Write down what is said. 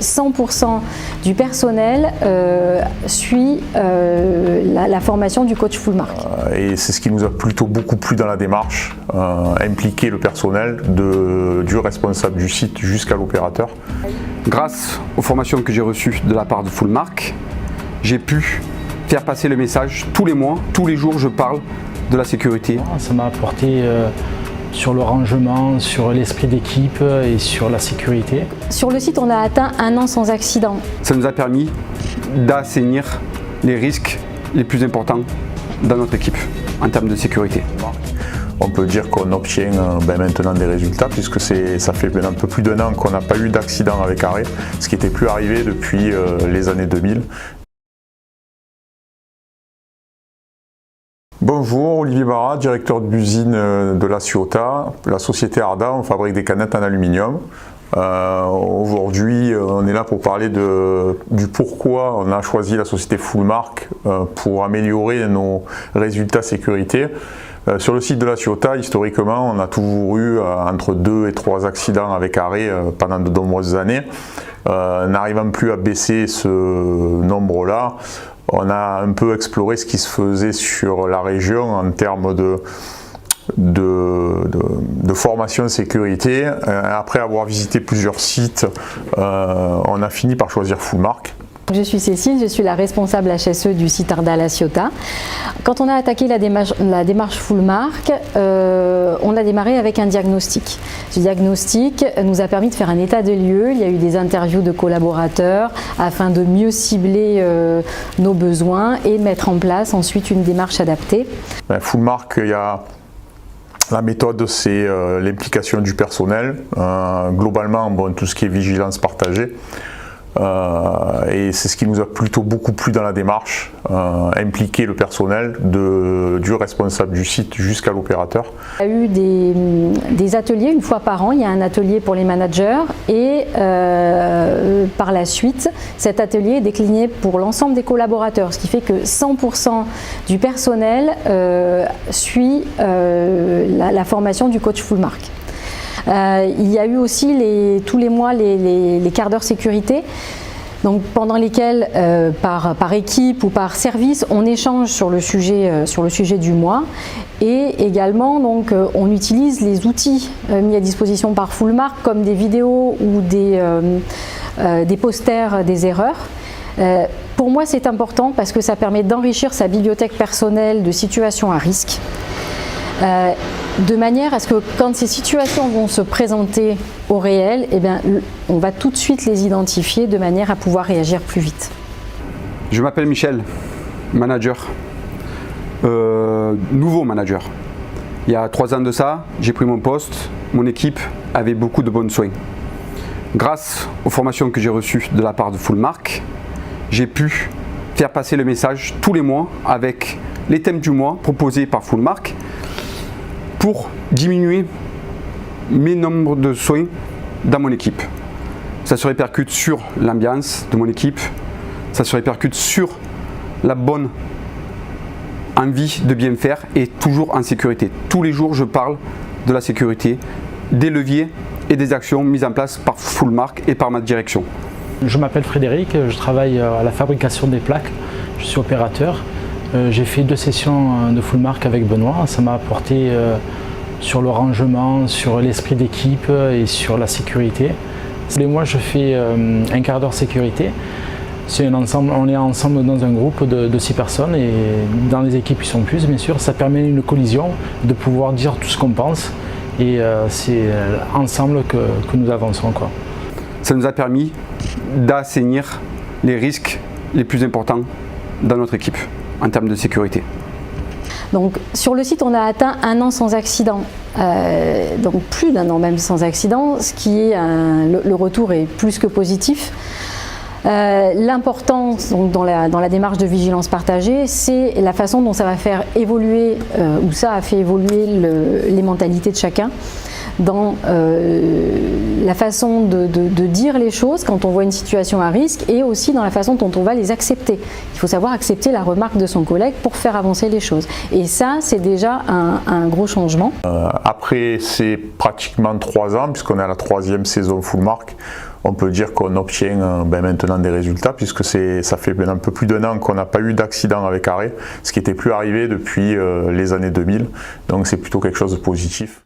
100% du personnel suit la formation du coach full mark. Et c'est ce qui nous a plutôt beaucoup plu dans la démarche, impliquer le personnel du responsable du site jusqu'à l'opérateur. Grâce aux formations que j'ai reçues de la part de full mark, j'ai pu faire passer le message tous les mois, tous les jours je parle de la sécurité. Ça m'a apporté sur le rangement, sur l'esprit d'équipe et sur la sécurité. Sur le site, on a atteint 1 an sans accident. Ça nous a permis d'assainir les risques les plus importants dans notre équipe en termes de sécurité. On peut dire qu'on obtient maintenant des résultats puisque ça fait un peu plus d'1 an qu'on n'a pas eu d'accident avec arrêt, ce qui n'était plus arrivé depuis les années 2000. Bonjour, Olivier Barra, directeur d'usine de la Ciotat. La société Arda, on fabrique des canettes en aluminium. Aujourd'hui, on est là pour parler du pourquoi on a choisi la société full mark pour améliorer nos résultats sécurité. Sur le site de la Ciotat, historiquement, on a toujours eu entre 2 et 3 accidents avec arrêt pendant de nombreuses années. N'arrivant plus à baisser ce nombre-là, on a un peu exploré ce qui se faisait sur la région en termes de formation de sécurité. Après avoir visité plusieurs sites, on a fini par choisir full mark. Je suis Cécile, je suis la responsable HSE du site Arda La Ciotat. Quand on a attaqué la démarche full mark, on a démarré avec un diagnostic. Ce diagnostic nous a permis de faire un état de lieux. Il y a eu des interviews de collaborateurs afin de mieux cibler nos besoins et mettre en place ensuite une démarche adaptée. Full mark, il y a la méthode, c'est l'implication du personnel. Globalement, tout ce qui est vigilance partagée. Et c'est ce qui nous a plutôt beaucoup plu dans la démarche, impliquer le personnel du responsable du site jusqu'à l'opérateur. Il y a eu des ateliers une fois par an, il y a un atelier pour les managers et par la suite cet atelier est décliné pour l'ensemble des collaborateurs, ce qui fait que 100% du personnel suit la formation du coach full mark. Il y a eu aussi tous les mois les quarts d'heure sécurité, donc pendant lesquels par équipe ou par service on échange sur le sujet du mois, et également donc on utilise les outils mis à disposition par full mark comme des vidéos ou des posters des erreurs. Pour moi c'est important parce que ça permet d'enrichir sa bibliothèque personnelle de situations à risque. De manière à ce que quand ces situations vont se présenter au réel, on va tout de suite les identifier de manière à pouvoir réagir plus vite. Je m'appelle Michel, manager, nouveau manager. Il y a 3 ans de ça, j'ai pris mon poste, mon équipe avait beaucoup de bons soins. Grâce aux formations que j'ai reçues de la part de full mark, j'ai pu faire passer le message tous les mois avec les thèmes du mois proposés par full mark, pour diminuer mes nombres de soins dans mon équipe. Ça se répercute sur l'ambiance de mon équipe, ça se répercute sur la bonne envie de bien faire et toujours en sécurité. Tous les jours je parle de la sécurité, des leviers et des actions mises en place par full mark et par ma direction. Je m'appelle Frédéric, je travaille à la fabrication des plaques, je suis opérateur. J'ai fait 2 sessions de full mark avec Benoît, ça m'a apporté sur le rangement, sur l'esprit d'équipe et sur la sécurité. Tous les mois je fais un quart d'heure sécurité. C'est un ensemble, on est ensemble dans un groupe de 6 personnes et dans les équipes ils sont plus bien sûr. Ça permet une collision, de pouvoir dire tout ce qu'on pense et c'est ensemble que nous avançons, quoi. Ça nous a permis d'assainir les risques les plus importants dans notre équipe en termes de sécurité. Donc sur le site on a atteint 1 an sans accident, donc plus d'1 an même sans accident, ce qui est le retour est plus que positif. L'importance dans la démarche de vigilance partagée, c'est la façon dont ça va faire évoluer, ou ça a fait évoluer les mentalités de chacun, dans la façon de dire les choses quand on voit une situation à risque et aussi dans la façon dont on va les accepter. Il faut savoir accepter la remarque de son collègue pour faire avancer les choses. Et ça, c'est déjà un gros changement. Après, c'est pratiquement 3 ans, puisqu'on est à la 3e saison full mark. on peut dire qu'on obtient maintenant des résultats, puisque ça fait un peu plus d'1 an qu'on n'a pas eu d'accident avec arrêt, ce qui n'était plus arrivé depuis les années 2000, donc c'est plutôt quelque chose de positif.